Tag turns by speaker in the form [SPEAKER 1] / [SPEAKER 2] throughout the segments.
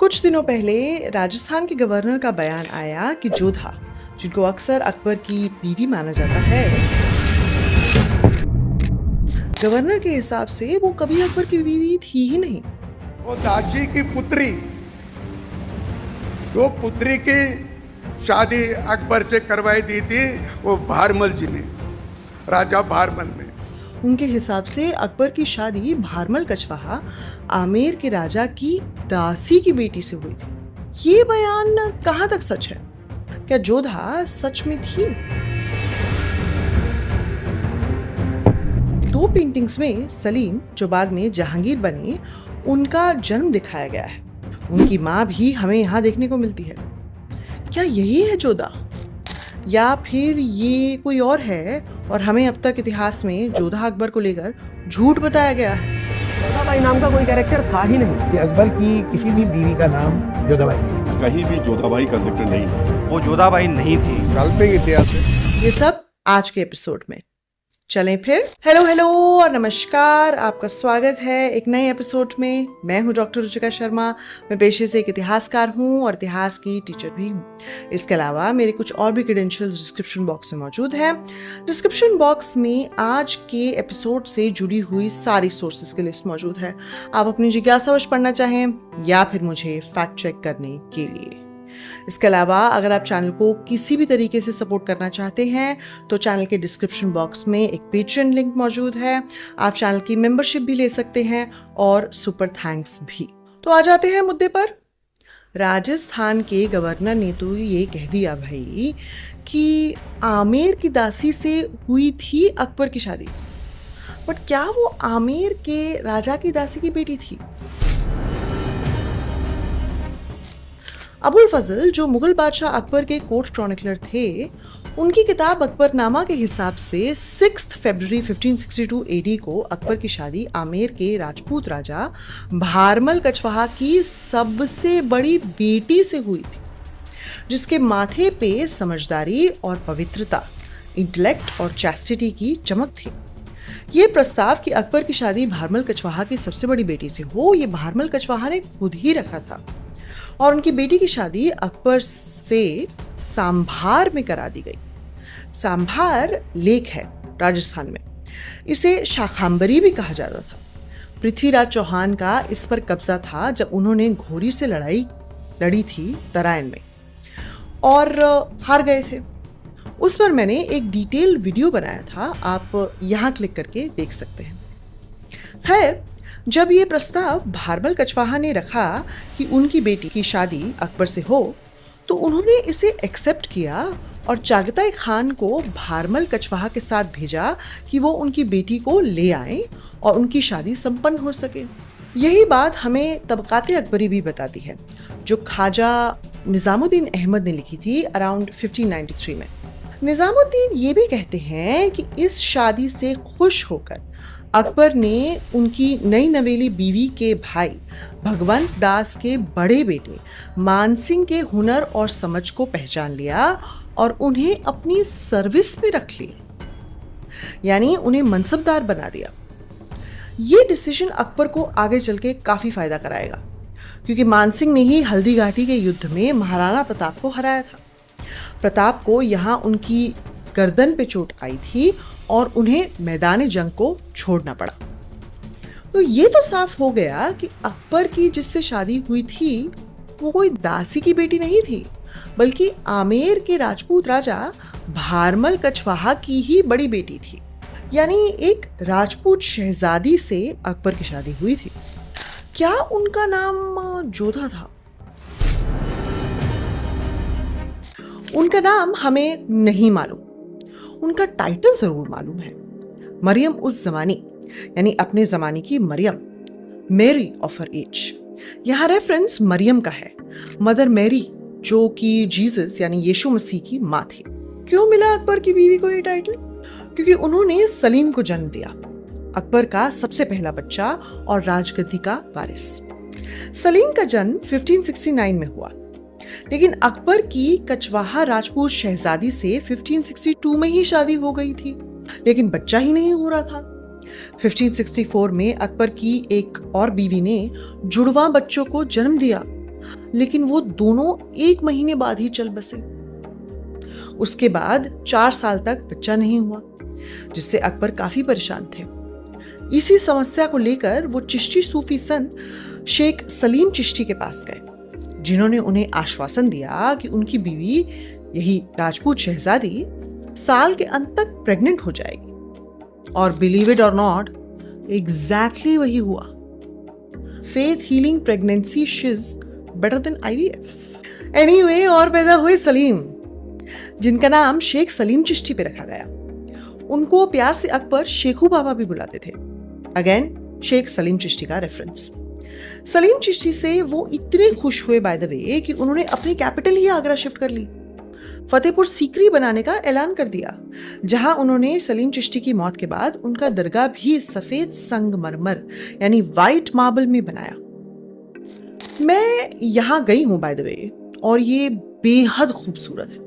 [SPEAKER 1] कुछ दिनों पहले राजस्थान के गवर्नर का बयान आया कि जोधा, जिनको अक्सर अकबर की बीवी माना जाता है, गवर्नर के हिसाब से वो कभी अकबर की बीवी थी ही नहीं।
[SPEAKER 2] वो दासी की पुत्री, जो पुत्री की शादी अकबर से करवाई दी थी, वो भारमल जी ने, राजा भारमल ने।
[SPEAKER 1] उनके हिसाब से अकबर की शादी भारमल कछवाहा, आमेर के राजा की दासी की बेटी से हुई थी। ये बयान कहाँ तक सच है? क्या जोधा सच में थी? दो पेंटिंग्स में सलीम, जो बाद में जहांगीर बने, उनका जन्म दिखाया गया है। उनकी माँ भी हमें यहाँ देखने को मिलती है। क्या यही है जोधा, या फिर ये कोई और है और हमें अब तक इतिहास में जोधा अकबर को लेकर झूठ बताया गया है?
[SPEAKER 3] जोधाबाई नाम का कोई कैरेक्टर था ही नहीं।
[SPEAKER 4] कि अकबर की किसी भी बीवी का नाम जोधाबाई नहीं था।
[SPEAKER 5] कहीं भी जोधाबाई का जिक्र नहीं है।
[SPEAKER 6] वो जोधाबाई नहीं थी।
[SPEAKER 4] काल्पनिक इतिहास है।
[SPEAKER 1] ये सब आज के एपिसोड में। चलें फिर। हेलो और नमस्कार, आपका स्वागत है एक नए एपिसोड में। मैं हूं डॉक्टर रुचिका शर्मा। मैं पेशे से एक इतिहासकार हूं और इतिहास की टीचर भी हूं। इसके अलावा मेरे कुछ और भी क्रेडेंशियल्स डिस्क्रिप्शन बॉक्स में मौजूद हैं। डिस्क्रिप्शन बॉक्स में आज के एपिसोड से जुड़ी हुई सारी सोर्सेज की लिस्ट मौजूद है। आप अपनी जिज्ञासावश पढ़ना चाहें या फिर मुझे फैक्ट चेक करने के लिए। इसके अलावा अगर आप चैनल को किसी भी तरीके से सपोर्ट करना चाहते हैं तो चैनल के डिस्क्रिप्शन बॉक्स में एक पेट्रियन लिंक मौजूद है। आप चैनल की मेंबरशिप भी ले सकते हैं और सुपर थैंक्स भी। तो आ जाते हैं मुद्दे पर। राजस्थान के गवर्नर ने तो ये कह दिया भाई कि आमेर की दासी से हुई थी अकबर की शादी, बट क्या वो आमेर के राजा की दासी की बेटी थी? अबुल फजल, जो मुगल बादशाह अकबर के कोर्ट क्रॉनिकलर थे, उनकी किताब अकबरनामा के हिसाब से 6 फरवरी 1562 एडी को अकबर की शादी आमेर के राजपूत राजा भारमल कछवाहा की सबसे बड़ी बेटी से हुई थी, जिसके माथे पे समझदारी और पवित्रता, इंटेलेक्ट और चैस्टिटी की चमक थी। ये प्रस्ताव कि अकबर की शादी भारमल कछवाहा की सबसे बड़ी बेटी से हो, ये भारमल कछवाहा ने खुद ही रखा था और उनकी बेटी की शादी अकबर से सांभार में करा दी गई। सांभार लेक है राजस्थान में। इसे शाखांबरी भी कहा जाता था। पृथ्वीराज चौहान का इस पर कब्जा था जब उन्होंने घोरी से लड़ी थी तराइन में और हार गए थे। उस पर मैंने एक डिटेल वीडियो बनाया था, आप यहाँ क्लिक करके देख सकते हैं। खैर, जब ये प्रस्ताव भारमल कछवाहा ने रखा कि उनकी बेटी की शादी अकबर से हो, तो उन्होंने इसे एक्सेप्ट किया और चागताई खान को भारमल कछवाहा के साथ भेजा कि वो उनकी बेटी को ले आए और उनकी शादी संपन्न हो सके। यही बात हमें तबकाते अकबरी भी बताती है, जो ख्वाजा निजामुद्दीन अहमद ने लिखी थी अराउंड 1593 में। निजामुद्दीन ये भी कहते हैं कि इस शादी से खुश होकर अकबर ने उनकी नई नवेली बीवी के भाई भगवंत दास के बड़े बेटे मानसिंह के हुनर और समझ को पहचान लिया और उन्हें अपनी सर्विस में रख लिया, यानी उन्हें मनसबदार बना दिया। ये डिसीजन अकबर को आगे चल के काफी फायदा कराएगा, क्योंकि मानसिंह ने ही हल्दी घाटी के युद्ध में महाराणा प्रताप को हराया था। प्रताप को यहाँ उनकी गर्दन पे चोट आई थी और उन्हें मैदान जंग को छोड़ना पड़ा। तो ये तो साफ हो गया कि अकबर की जिससे शादी हुई थी वो कोई दासी की बेटी नहीं थी, बल्कि आमेर के राजपूत राजा भारमल कछवाहा की ही बड़ी बेटी थी। यानी एक राजपूत शहजादी से अकबर की शादी हुई थी। क्या उनका नाम जोधा था? उनका नाम हमें नहीं मालूम। उनका टाइटल जरूर मालूम है, मरियम उस जमानी, यानी अपने जमाने की Mariam, Mary of her age. यहाँ रेफरेंस मरियम का है, मदर मैरी, जो कि जीसस यानी यीशु मसीह की माँ थी। क्यों मिला अकबर की बीवी को ये टाइटल? क्योंकि उन्होंने सलीम को जन्म दिया, अकबर का सबसे पहला बच्चा और राजगद्दी का वारिस। सलीम का जन्म 1569 में हुआ, लेकिन अकबर की कछवाहा राजपूत शहजादी से 1562 में ही शादी हो गई थी, लेकिन बच्चा ही नहीं हो रहा था। 1564 में अकबर की एक और बीवी ने जुड़वा बच्चों को जन्म दिया, लेकिन वो दोनों 1 महीने बाद ही चल बसे। उसके बाद 4 साल तक बच्चा नहीं हुआ, जिससे अकबर काफी परेशान थे। इसी समस्या को लेकर वो चिश्ती सूफी संत शेख सलीम चिश्ती के पास गए, जिन्होंने उन्हें आश्वासन दिया कि उनकी बीवी, यही राजपूत शहजादी, साल के अंत तक प्रेग्नेंट हो जाएगी। और बिलीव इट और नॉट, एग्जैक्टली वही हुआ। Faith healing pregnancy she's better than IVF। Anyway, और पैदा हुए सलीम, जिनका नाम शेख सलीम चिश्ती पे रखा गया। उनको प्यार से अकबर शेखू बाबा भी बुलाते थे। अगेन शेख सलीम चिश्ती का रेफरेंस। सलीम चिश्ती से वो इतने खुश हुए बाय द वे कि उन्होंने अपनी कैपिटल ही आगरा शिफ्ट कर ली, फतेहपुर सीकरी बनाने का ऐलान कर दिया, जहां उन्होंने सलीम चिश्ती की मौत के बाद उनका दरगाह भी सफेद संगमरमर यानी व्हाइट मार्बल में बनाया। मैं यहां गई हूं बाय द वे, और ये बेहद खूबसूरत है।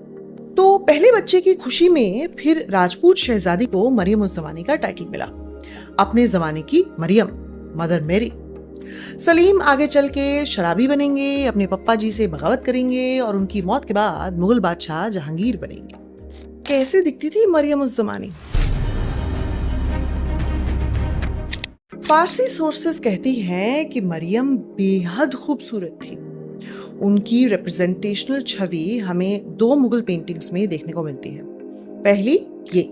[SPEAKER 1] तो पहले बच्चे की खुशी में फिर राजपूत शहजादी को मरियम उस जमाने का टाइटल मिला, अपने जमाने की मरियम, मदर मैरी। सलीम आगे चल के शराबी बनेंगे, अपने पप्पा जी से बगावत करेंगे और उनकी मौत के बाद मुगल बादशाह जहांगीर बनेंगे। कैसे दिखती थी मरियम उस जमाने? फारसी सोर्सेस कहती हैं कि मरियम बेहद खूबसूरत थी। उनकी रिप्रेजेंटेशनल छवि हमें 2 मुगल पेंटिंग्स में देखने को मिलती है। पहली ये,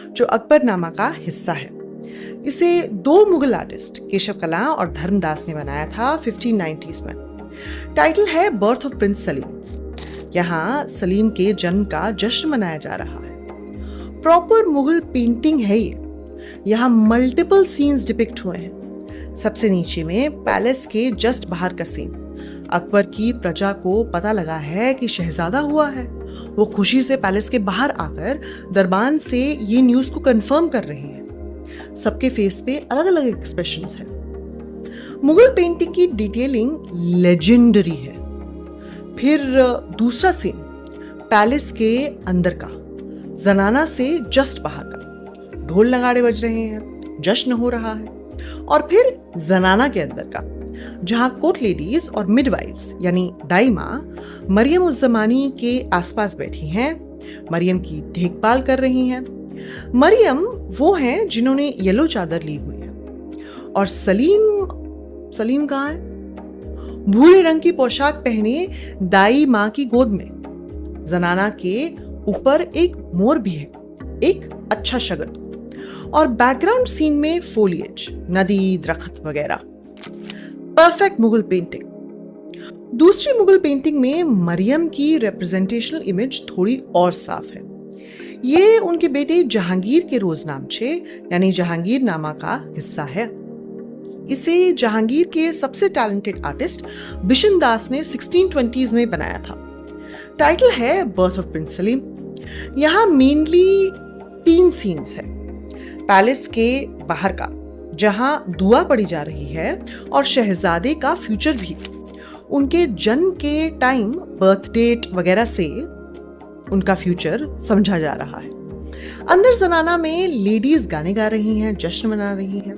[SPEAKER 1] जो अकबरनामा का हिस्सा है। इसे 2 मुगल आर्टिस्ट केशव कला और धर्मदास ने बनाया था 1590s में। टाइटल है बर्थ ऑफ प्रिंस सलीम। यहाँ सलीम के जन्म का जश्न मनाया जा रहा है। प्रॉपर मुगल पेंटिंग है ये। यहाँ मल्टीपल सीन्स डिपिक्ट हुए हैं। सबसे नीचे में पैलेस के जस्ट बाहर का सीन। अकबर की प्रजा को पता लगा है कि शहजादा हुआ है। वो खुशी से पैलेस के बाहर आकर दरबान से ये न्यूज को कंफर्म कर रहे हैं। सबके फेस पे अलग अलग एक्सप्रेशंस हैं। मुगल पेंटिंग की डिटेलिंग लेजेंडरी है। फिर दूसरा सीन पैलेस के अंदर का, जनाना से जस्ट बाहर का। ढोल नगाड़े बज रहे हैं, जश्न हो रहा है। और फिर जनाना के अंदर का, जहां कोर्ट लेडीज और मिडवाइव्स यानी दाइमा मरियम उस जमानी के आसपास बैठी हैं, मरियम की देखभाल कर रही हैं। मरियम वो हैं जिन्होंने येलो चादर ली हुई है। और सलीम कहाँ है? भूरे रंग की पोशाक पहने दाई माँ की गोद में। जनाना के ऊपर एक मोर भी है, एक अच्छा शगन। और बैकग्राउंड सीन में फोलिएज, नदी, दरख्त वगैरह। Perfect Mughal painting. दूसरी मुगल पेंटिंग में मरियम की रिप्रेजेंटेशनल इमेज थोड़ी और साफ है। ये उनके बेटे जहांगीर के रोजनामचे यानी जहांगीरनामा का हिस्सा है। इसे जहांगीर के सबसे टैलेंटेड आर्टिस्ट बिशन दास ने 1620s में बनाया था। टाइटल है बर्थ ऑफ प्रिंस सलीम। यहाँ मेनली 3 सीन्स है। पैलेस के बाहर का, जहां दुआ पड़ी जा रही है, और शहजादे का फ्यूचर भी। उनके जन्म के टाइम बर्थ डेट वगैरह से उनका फ्यूचर समझा जा रहा है। अंदर जनाना में लेडीज गाने गा रही हैं, जश्न मना रही हैं।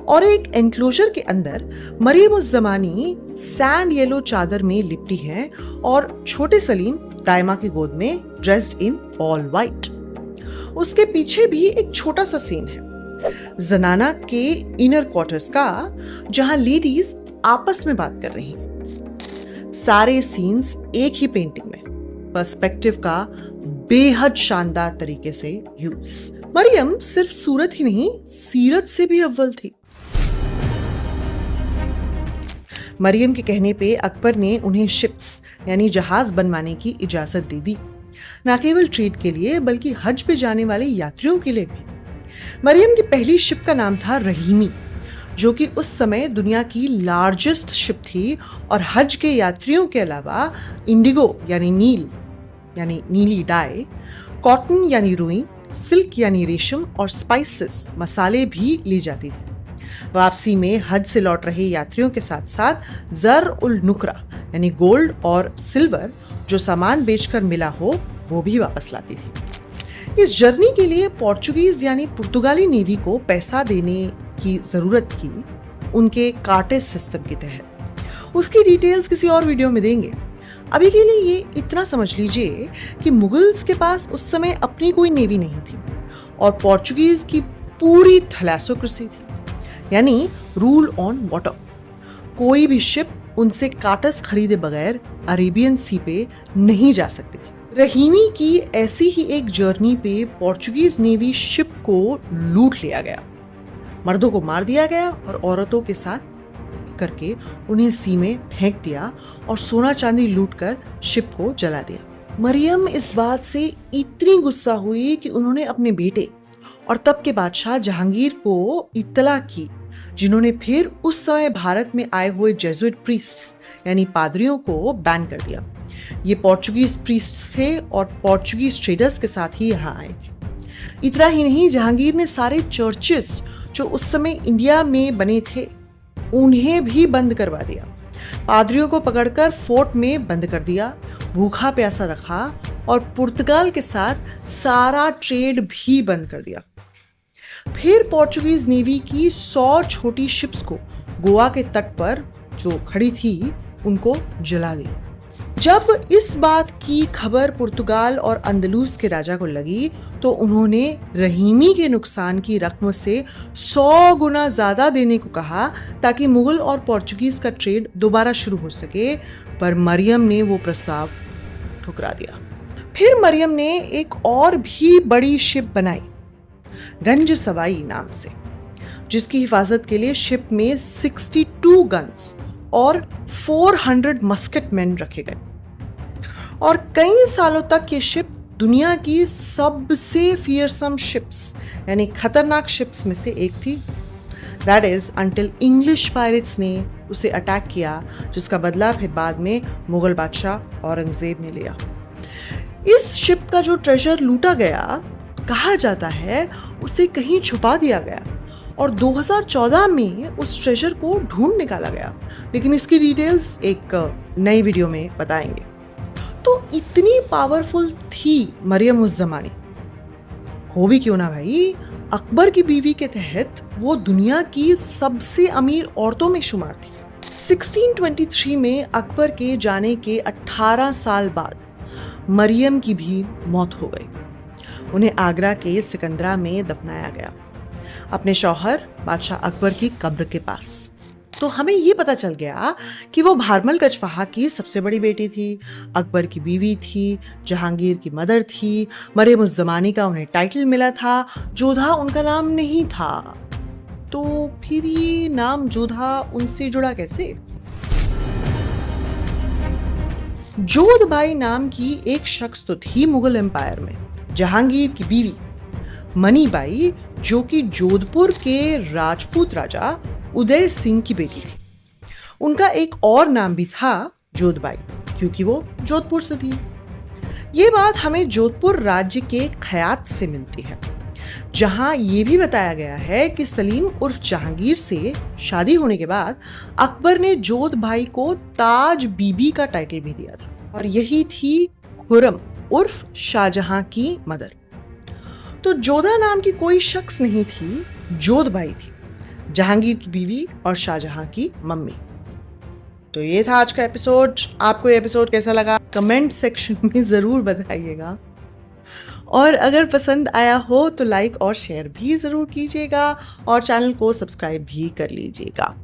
[SPEAKER 1] और एक एनक्लोजर के अंदर मरियम उस जमानी सैंड येलो चादर में लिपटी है और छोटे सलीम दाइमा की गोद में ड्रेस्ड इन ऑल व्हाइट। उसके पीछे भी एक छोटा सा सीन है जनाना के इनर क्वार्टर्स का, जहां लेडीज आपस में बात कर रही हैं। सारे सीन्स एक ही पेंटिंग में पर्सपेक्टिव का बेहद शानदार तरीके से यूज। मरियम सिर्फ सूरत ही नहीं, सीरत से भी अव्वल थी। मरियम के कहने पे अकबर ने उन्हें शिप्स यानी जहाज बनवाने की इजाजत दे दी, न केवल ट्रेड के लिए बल्कि हज पे जाने वाले यात्रियों के लिए भी। मरियम की पहली शिप का नाम था रहीमी, जो कि उस समय दुनिया की लार्जेस्ट शिप थी और हज के यात्रियों के अलावा इंडिगो यानी नील यानी नीली डाई, कॉटन यानी रुई, सिल्क यानी रेशम और स्पाइसेस मसाले भी ली जाती थी। वापसी में हज से लौट रहे यात्रियों के साथ साथ ज़र उल नुकरा यानी गोल्ड और सिल्वर जो सामान बेचकर मिला हो वो भी वापस लाती थी। इस जर्नी के लिए पोर्चुगीज यानी पुर्तगाली नेवी को पैसा देने की जरूरत थी उनके कार्टेज सिस्टम के तहत। उसकी डिटेल्स किसी और वीडियो में देंगे। अभी के लिए ये इतना समझ लीजिए कि मुगल्स के पास उस समय अपनी कोई नेवी नहीं थी और पोर्चुगीज की पूरी थैलासोक्रेसी थी, यानी रूल ऑन वाटर। कोई भी शिप उनसे काटस खरीदे बगैर अरेबियन सी पे नहीं जा सकती थी। रहीमी की ऐसी ही एक जर्नी पे पोर्चुगीज नेवी शिप को लूट लिया गया। मर्दों को मार दिया गया और औरतों के साथ करके उन्हें सी में फेंक दिया और सोना चांदी लूटकर शिप को जला दिया। मरियम इस बात से इतनी गुस्सा हुई कि उन्होंने अपने बेटे और तब के बादशाह जहांगीर को इत्तला की, जिन्होंने फिर उस समय भारत में आए हुए जेजुइट प्रीस्ट्स यानी पादरियों को बैन कर दिया। ये पोर्चुगीज प्रीस्ट्स थे और पोर्चुगीज ट्रेडर्स के साथ ही यहाँ आए थे। इतना ही नहीं, जहांगीर ने सारे चर्चेस जो उस समय इंडिया में बने थे उन्हें भी बंद करवा दिया। पादरियों को पकड़कर फोर्ट में बंद कर दिया, भूखा प्यासा रखा और पुर्तगाल के साथ सारा ट्रेड भी बंद कर दिया। फिर पोर्चुगीज नेवी की 100 छोटी शिप्स को गोवा के तट पर जो खड़ी थी उनको जला दिया। जब इस बात की खबर पुर्तगाल और अंदलूस के राजा को लगी तो उन्होंने रहीमी के नुकसान की रकम से 100 गुना ज्यादा देने को कहा ताकि मुगल और पोर्चुगीज का ट्रेड दोबारा शुरू हो सके, पर मरियम ने वो प्रस्ताव ठुकरा दिया। फिर मरियम ने एक और भी बड़ी शिप बनाई, गंज सवाई नाम से, जिसकी हिफाजत के लिए शिप में 62 गन्स और 400 मस्केट मैन रखे गए और कई सालों तक ये शिप दुनिया की सबसे फियरसम शिप्स यानी खतरनाक शिप्स में से एक थी। That is until English pirates ने उसे अटैक किया, जिसका बदला फिर बाद में मुगल बादशाह औरंगजेब ने लिया। इस शिप का जो ट्रेजर लूटा गया, कहा जाता है उसे कहीं छुपा दिया गया और 2014 में उस ट्रेजर को ढूंढ निकाला गया, लेकिन इसकी डिटेल्स एक नई वीडियो में बताएंगे। तो इतनी पावरफुल थी मरियम उस जमाने, हो भी क्यों ना भाई, अकबर की बीवी के तहत वो दुनिया की सबसे अमीर औरतों में शुमार थी। 1623 में अकबर के जाने के 18 साल बाद मरियम की भी मौत हो गई। उन्हें आगरा के सिकंदरा में दफनाया गया, अपने शौहर बादशाह अकबर की कब्र के पास। तो हमें ये पता चल गया कि वो भारमल कचवाहा की सबसे बड़ी बेटी थी, अकबर की बीवी थी, जहांगीर की मदर थी। मरियम उस जमाने का उन्हें टाइटल मिला था, जोधा उनका नाम नहीं था। तो फिर ये नाम जोधा उनसे जुड़ा कैसे? जोधबाई नाम की एक शख्स तो थी मुगल एम्पायर में, जहांगीर की बीवी मनीबाई, जो कि जोधपुर के राजपूत राजा उदय सिंह की बेटी थी। उनका एक और नाम भी था जोधबाई, क्योंकि वो जोधपुर से थी। ये बात हमें जोधपुर राज्य के खयात से मिलती है, जहां ये भी बताया गया है कि सलीम उर्फ जहांगीर से शादी होने के बाद अकबर ने जोधबाई को ताज बीबी का टाइटल भी दिया था और यही थी खुर्रम उर्फ शाहजहां की मदर। तो जोधा नाम की कोई शख्स नहीं थी, जोधबाई थी, जहांगीर की बीवी और शाहजहां की मम्मी। तो ये था आज का एपिसोड। आपको ये एपिसोड कैसा लगा कमेंट सेक्शन में ज़रूर बताइएगा, और अगर पसंद आया हो तो लाइक और शेयर भी ज़रूर कीजिएगा और चैनल को सब्सक्राइब भी कर लीजिएगा।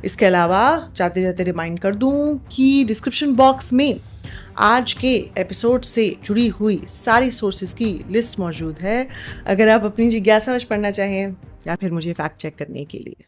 [SPEAKER 1] इसके अलावा जाते जाते रिमाइंड कर दूं कि डिस्क्रिप्शन बॉक्स में आज के एपिसोड से जुड़ी हुई सारी सोर्सेज की लिस्ट मौजूद है, अगर आप अपनी जिज्ञासा पढ़ना चाहें या फिर मुझे फैक्ट चेक करने के लिए।